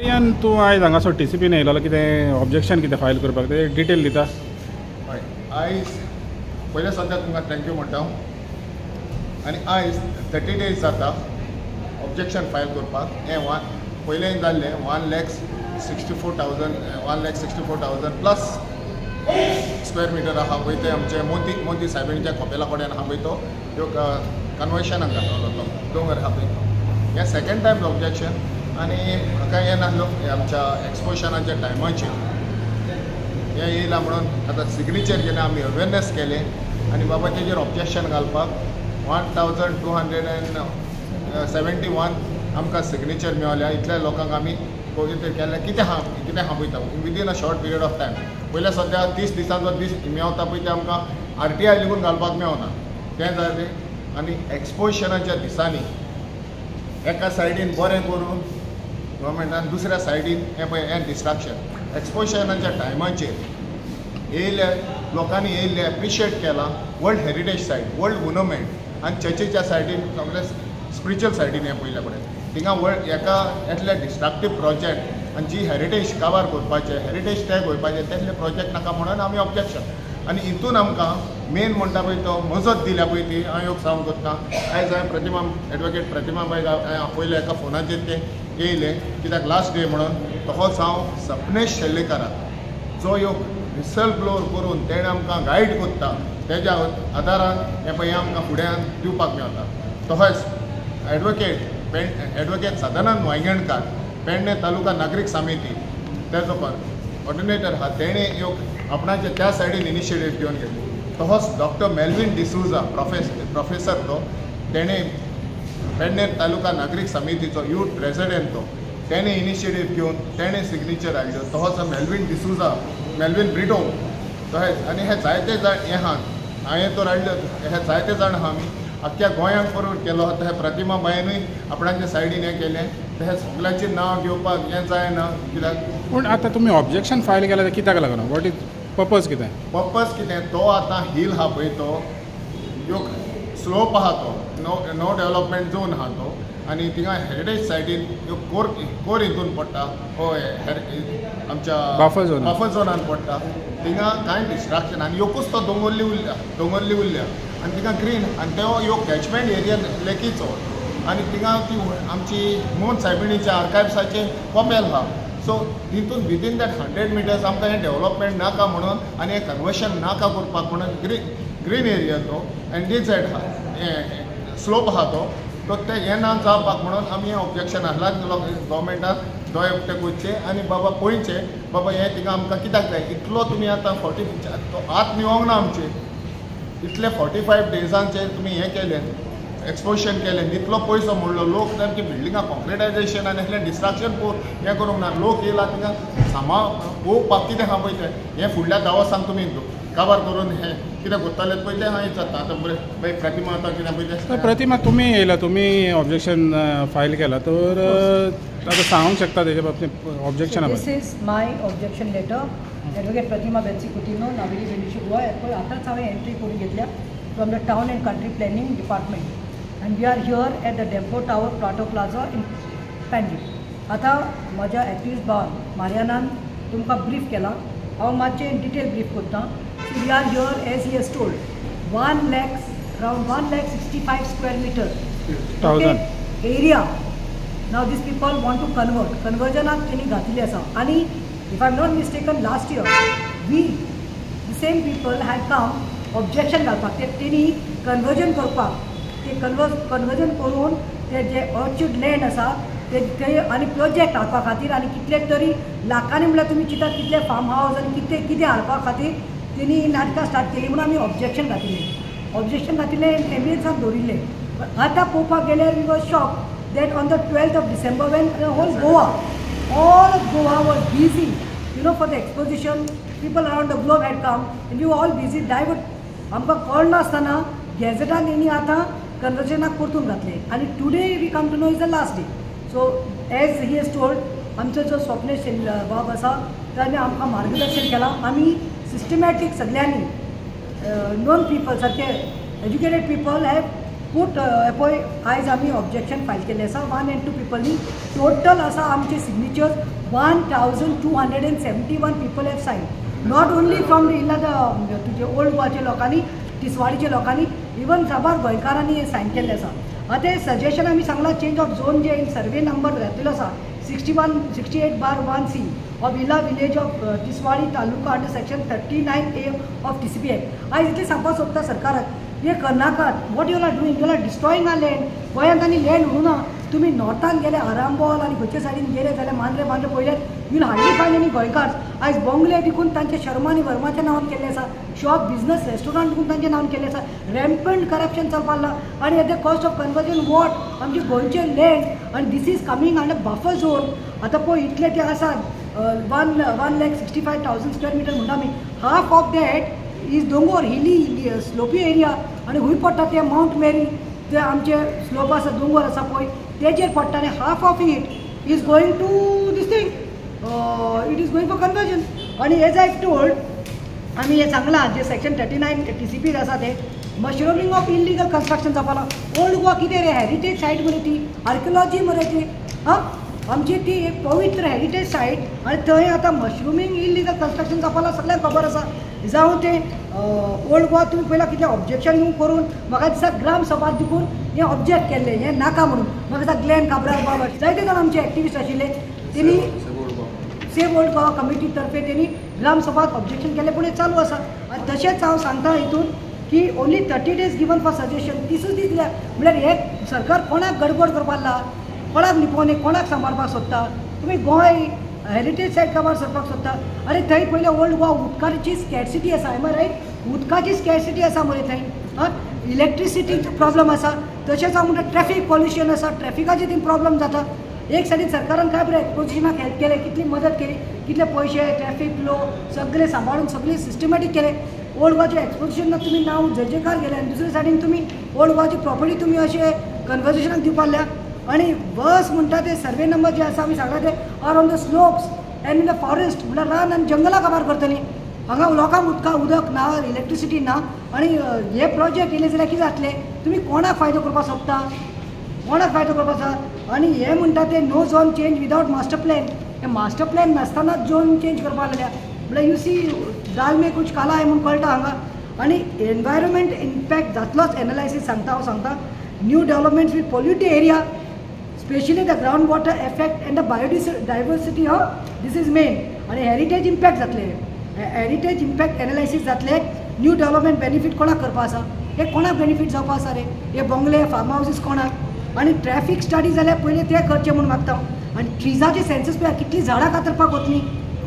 तूं आयज हांगासर TCPन येयलो कितें ऑब्जेक्शन कितें फायल करपाक ते डिटेल दिता. हय आयज पयले सद्या तुमकां थँक्यू म्हणटा आनी आयज 30 days जाता ऑब्जेक्शन फायल करपाक. हें पयलें जाल्लें 1,64,000 प्लस स्क्वेअर मिटर आहा पळय ते आमचे मोदी साहेबांच्या खोपेला कडेन आहा पळय तो कन्वर्शनाक घातलो तो दोंगर आहा पळय हें सेकंड टायम ऑब्जेक्शन. आनी म्हाका हें नासलो आमच्या एक्सपोजनाच्या टायमाचेर हें येयलां म्हणून आतां सिग्नेचर केलें आमी अवेरनेस केलें आनी बाबा तेजेर ऑब्जेक्शन घालपाक 1271 आमकां सिग्नेचर मेळ्ळ्या. इतल्या लोकांक आमी पवित्र केलें. कितें आहा पळयता within a short period of time. पयल्या सद्या 30 दिसांचो दीस मेवता पळय ते आमकां RTI लिहून घालपाक मेवना तें जालें. आनी एक्सपोजनाच्या दिसांनी एका सायडीन बरें करून गव्हर्मेंटान दुसऱ्या सायडीन हें डिस्ट्रक्शन एक्सपोजनाच्या टायमाचेर येयले लोकांनी येयल्ले एप्रिशिएट केलां. वर्ल्ड हेरिटेज सायट वर्ल्ड मोन्युमेंट आनी चर्चीच्या सायडीन सगळे स्पिरिच्युअल सायडीन हें पयल्या कडेन थिंगा एका येतले डिस्ट्रक्टीव प्रोजेक्ट आनी जी हेरिटेज कवर करपाचें हेरिटेज टॅग वयपाचें तेसले प्रोजेक्ट नाका म्हणून आमी ऑब्जेक्शन. आनी हितून आमकां मेन म्हणटा पळय तो मजत दिल्या पळय ती हांव योग सांग करता. आयज हांवें एडवोकेट प्रतिमा बाय पयले एका फोनाचेर ते येयले कित्याक लास्ट डे म्हणून तोच हांव सपनेश शेल्लेकाराक जो योग विसल ब्लोअर करून तेणें आमकां गायड करता तेज्या आदारान हें पळय आमकां फुडें दिवपाक मेळटा. तशेंच एडवोकेट सदानंद वांयगणकार पेडणे तालुका नागरीक समिती तेजो ऑर्डिनेटर आहा तेणें योग आपणाचे त्या सायडीन इनिशिएटीव घेवन घेतली. तसोच डॉक्टर मेल्विन डिसूजा प्रोफेसर तो तेणें पेडणे तालुका नागरीक समितीचो यूथ प्रेसिडेंट तो तेणें इनिशिएटीव घेवन तेणें सिग्नेचर हाडल्यो. तसोच मेल्विन ब्रिटो तशेंच आनी हे जायते जाण हे आहात हांवें तर हाडल्यो हे जायते जाण आहा आमी आख्ख्या गोंयांक फॉरवर्ड केलो. हे प्रतिमा बायनूय आपणाच्या सायडीन हें केलें. तशेंच सगळ्यांचें नांव घेवपाक हें जायना कित्याक. पूण आतां तुमी ऑब्जेक्शन फायल केलां तें कित्याक लागून वॉट इज पर्पज कितें तो आतां हिल आहा पळय तो योग स्लोप आहा तो नो डेवलपमेंट झोन आहा तो आनी थिंगा हेरिटेज सायडीन कोर हितून पडटा आमच्या बफर झोनान पडटा. थिंगा कांय डिस्ट्रक्शन आनी योकूच तो दोंगरली उरल्या आनी थिंगा ग्रीन आनी तो योग कॅचमेंट एरिया लेकीचो आनी थिंगा ती आमची मोहन सायबिणीच्या आर्कायव्साचे कॉपेल आहा. सो तितून विदीन दॅट 100 मिटर्स आमकां हें डेवलपमेंट नाका म्हणून आनी हें कन्वर्शन नाका करपाक म्हणून ग्रीन एरिया तो एंड डी सायड आहा स्लोप आहा तो ते हें ना जावपाक म्हणून आमी हें ऑब्जेक्शन हाडलां गव्हर्मेंटाक दोय उक्ते करचे आनी बाबा पळयचे बाबा हें थिंगा आमकां कित्याक जाय इतलो तुमी आतां 40 तो आत निवोंक ना आमचे इतले 45 डेजांचे तुमी हें केलें एक्सपोजन केलें इतलो पयसो मोडलो लोक सामकी बिल्डिंगां कॉन्क्रिटायजेशन आनी असलें डिस्ट्रक्शन हें करूंक ना. लोक येयला थिंगा पळोवपाक कितें आहा पळय तें हें फुडल्या 10 वर्सांक तुमी कवर करून हें कितें करतले पळय तें हांवें जाता. आतां पळय प्रतिमा आतां कितें पळय तें प्रतिमा तुमी येयला तुमी ऑब्जेक्शन फायल केला तर आतां सांगूंक शकता तेजे बाबतींत objection. This is my objection letter advocate Pratima Belsy Coutinho नावेली बेंडिशी गोवा पळय आतांच हांवें एंट्री करून घेतल्या from the town and country planning department and we are here at the Dempo Tower Plateau Plaza in Panji. आता म्हज्या एक्टिव्हिस्ट भावान मारियानान तुमकां ब्रीफ केला हांव मातशें डिटेल ब्रीफ करता. So we are here as he has told 1,65 square meter area. Now these people want to कन्वर्जनाक तेणी घातली आसा आनी if I am not mistaken last year we the same people had come objection घालपाक तेणी conversion करपाक ते conversion करून ते जे ऑर्चिड लँड आसा ते आनी प्रोजेक्ट हाडपा खातीर आनी कितले तरी लाखांनी म्हळ्यार तुमी चिंतात कितले फार्म हावस आनी कितें हाडपा खातीर तेणी नाटकां स्टार्ट केली म्हणून आमी ऑब्जेक्शन घातिल्लें एम्बियन्साक दवरिल्लें. आतां पळोवपाक गेल्यार we was shock that on the 12th of December when all of Goa was busy for the exposition. People around the globe had come and we were all busy. आमकां कळना आसतना गॅझेटान तेणी आतां कन्वर्जनाक परतून घातले आनी today we come to know is the last day. So as he has told आमचो जो स्वप्नेश बाब आसा ताणें आमकां मार्गदर्शन केलां. आमी सिस्टमॅटीक सगळ्यांनी नोन पीपल सारके एज्युकेटेड पीपल हॅव पूट पळय आयज आमी ऑब्जेक्शन फायल केल्लें आसा 1 and 2 पिपलनी टोटल आसा आमचे signatures 1271 people have sign not only from the तुजे ओल्ड गोवाच्या लोकांनी तिसवाडीच्या लोकांनी इवन साबार गोंयकारांनी हे सायन केल्लें आसा आतां हे सजेशन आमी सांगलां चेंज ऑफ झोन जे सर्वे नंबर घातिल्लो आसा 68/1C of Ella village of Tiswadi taluka under section 39A of TCP act आयज इतलें सांगपाक सोदता सरकाराक हे करनाकात what you are doing you are destroying our land गोंयांत आनी लँड उरूना तुमी नॉर्थान गेले आरांबोल आनी खंयचे सायडीन गेले जाल्यार मांद्रे पळयल्यात यूल हार्डली फायंड एनी गोंयकार्स आयज बंगले देखून तांचे शर्मा आनी वर्माच्या नांवान केल्ले आसा शॉप बिजनस रेस्टॉरंट देखून तांच्या नांवान केल्ले आसा रॅम्पंट करप्शन चलपाक लागला आनी at the cost of conversion what आमचे गोंयचे लँड आनी this is coming under buffer zone आतां पळय इतले ते आसात 1,65,000 स्क्वेअर मिटर म्हणटा आमी हाफ ऑफ दॅट इज दोंगोर हिली स्लोपी एरिया आनी हूंय पडटा ते माउंट मेरी ते आमचे स्लोप आसा दोंगोर आसा पळय तेजेर पडटा आनी half of it is going to this thing it is going for conversion आनी एज आय टोल्ड आमी हे सांगलां जे सेक्शन 39 TCP आसा ते मशरूमिंग ऑफ इल्लिगल कन्स्ट्रक्शन जावपाक लागला ओल्ड गोवा कितें रे हेरिटेज सायट मरे ती आर्किओलॉजी मरे ती हां आमची ती एक पवित्र हेरिटेज सायट आनी थंय आतां मशरूमिंग इल्लिगल कन्स्ट्रक्शन जावपाक लागला सगळ्यांक खबर आसा जावं ते ओल्ड गोवा तुमी पयला कितें ऑब्जेक्शन घेवन करून म्हाका दिसता ग्राम सभा देखून हें ऑब्जेक्ट केल्लें हें नाका म्हणून म्हाका दिसता ग्लॅन काब्राल बाबा जायते जाण आमचे एक्टिविस्ट आशिल्ले तेणी सेव ओल्ड गोवा कमिटी तर्फे तेणी ग्राम सभात ऑब्जेक्शन केलें पूण हें चालू आसा आनी तशेंच हांव सांगता हितून की only 30 days given for suggestion 30 दीस दिल्या म्हळ्यार हे सरकार कोणाक गडबड करपाक लागला कोणाक लिपोवन कोणाक सांबाळपाक सोदता तुमी गोंय हेरिटेज सायट काबार सरपाक सोदता अरे थंय पयलें ओल्ड गोवा उदकाची स्कॅरसिटी आसा एम आय रायट उदकाची स्कॅरसिटी आसा मरे थंय हां इलेक्ट्रिसिटीचो प्रॉब्लम आसा तशेंच हांव म्हणटा ट्रॅफीक पॉल्युशन आसा ट्रॅफिकाचे थंय प्रॉब्लम जाता एक सायडीन सरकारान काय बरें एक्सपोजिशनाक हेल्प केलें कितली मदत केली कितले पयशे ट्रॅफीक लो सगळे सांबाळून सगळे सिस्टमॅटीक केले ओल्ड गोवाच्या एक्सपोजिशनाक तुमी नांव जजेकार गेले आनी दुसरे सायडीन तुमी ओल्ड गोवाची प्रॉपर्टी तुमी अशें कन्वर्जेशनाक दिवपाक लागल्या आनी बस म्हणटा ते सर्वे नंबर जे आसा आमी सांगला ते are on the slopes and in the forest म्हळ्यार रान आनी जंगलां काबार करतली हांगा लोकांक उदक ना इलेक्ट्रिसिटी ना आनी हे प्रोजेक्ट येयले जाल्यार कितें जातलें तुमी कोणाक फायदो करपाक सोदता कोणाक फायदो करपाक आसा आनी हे म्हणटा ते no zone change without master plan हे मास्टर प्लॅन नासतनाच झोन चेंज करपाक लागल्या म्हळ्यार यू सी दाल में कुछ काला आहे म्हणून कळटा हांगा आनी एनवायरमेंट इम्पॅक्ट जातलोच एनालायसीस सांगता हांव सांगता new developments with pollute area specially the ground water effect and the biodiversity this is main आनी हेरिटेज इम्पॅक्ट जातले हेरिटेज इम्पॅक्ट एनालायसीस जातले न्यू डेवलपमेंट बेनिफीट कोणाक करपा आसा हे कोणाक बेनिफीट जावपा आसा रे हे बंगले फार्म हावजीस कोणाक आनी ट्रॅफीक स्टडी जाल्यार पयलीं ते करचे म्हणून मागता आनी ट्रिजाचे सेन्सस पळय कितलीं झाडां कातरपाक वतलीं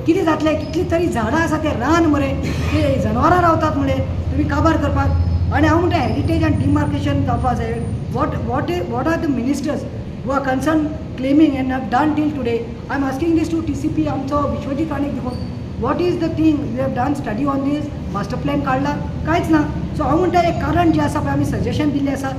कितें जातलें कितलीं तरी झाडां आसा ते रान मरे ते जनावरां रावतात म्हणे तुमी काबार करपाक आनी हांव म्हणटा हेरिटेज आनी डिमार्केशन जावपा जाय what are the ministers who are concern claiming and have done till today I am asking this to TCP आमचो विश्वजीत राणेक देखून what is the thing you have done study on this master plan काडला कांयच ना so हांव म्हणटा एक कारण जें आसा पळय आमी सजेशन दिल्लें आसा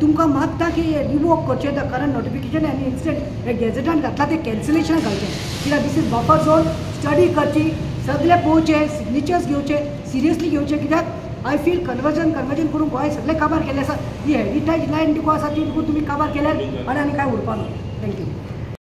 तुमकां मागता की रिवोक करचें द करंट नोटिफिकेशन आनी इन्स्टंट हे गॅझेटान घातला ते कॅन्सलेशन घालचें कित्याक this is buffer zone study करची सगळे पळोवचे सिग्नेचर्स घेवचे सिरियसली घेवचे कित्याक आय फील कन्वर्जन करून गोंय सगळे काबार केल्ले आसा ही हेरिटेज लँड देखून आसा ती देखून तुमी काबार केल्यात आनी कांय उरपा ना थँक्यू